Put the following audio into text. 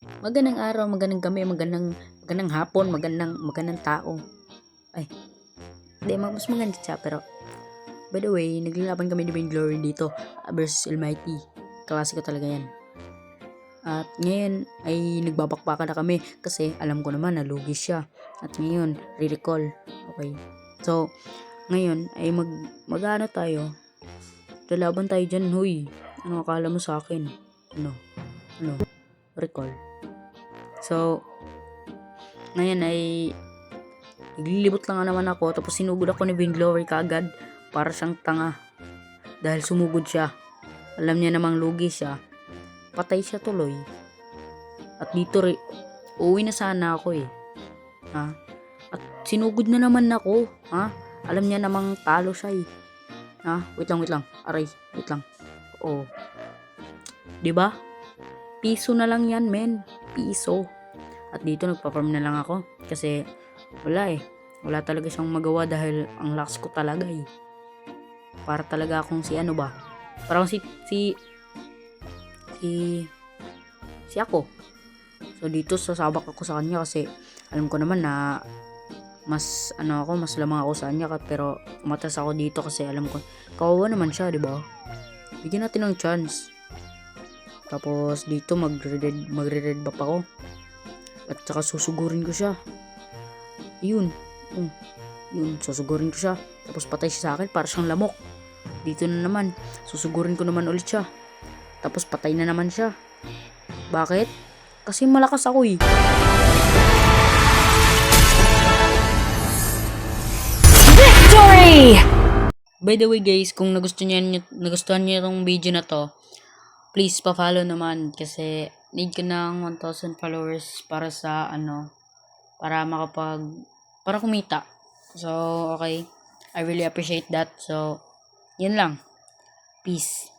Magandang araw, magandang gabi, magandang hapon, magandang tao. Ay, hindi, mas maganda siya. Pero, by the way, naglalaban kami ni Vainglory dito versus Almighty. Klase ko talaga yan. At ngayon ay nagbabakbakan na kami kasi alam ko naman nalugi siya. At ngayon, re-recall. Okay. So, ngayon ay mag-ano tayo. Lalaban tayo dyan, huy. Ano akala mo sa akin? Ano? Recall. So, ngayon ay naglilibot lang naman ako, tapos sinugod ako ni Vainglory kaagad para siyang tanga dahil sumugod siya. Alam niya namang lugi siya, patay siya tuloy. At dito uuwi na sana ako ha? At sinugod na naman ako, ha? Alam niya namang talo siya ha? Wait lang, aray, wait lang. Oh, 'di ba? Piso na lang yan, men. Piso. At dito nagpa-farm na lang ako kasi wala talaga siyang magawa dahil ang lakas ko talaga para talaga akong si ano ba, parang si ako. So dito sasabak ako sa kanya kasi alam ko naman na mas lamang ako sa kanya, pero umatras ako dito kasi alam ko kawawa naman siya, di ba? Bigyan natin ng chance. Tapos dito magre-red buff ako. At saka susugurin ko siya. Yun, susugurin ko siya. Tapos patay siya sa akin para siyang lamok. Dito na naman, susugurin ko naman ulit siya. Tapos patay na naman siya. Bakit? Kasi malakas ako Victory! By the way guys, kung nagustuhan niyo itong video na to, please pa-follow naman kasi need ko ng 1,000 followers para sa para kumita. So, okay. I really appreciate that. So, yun lang. Peace.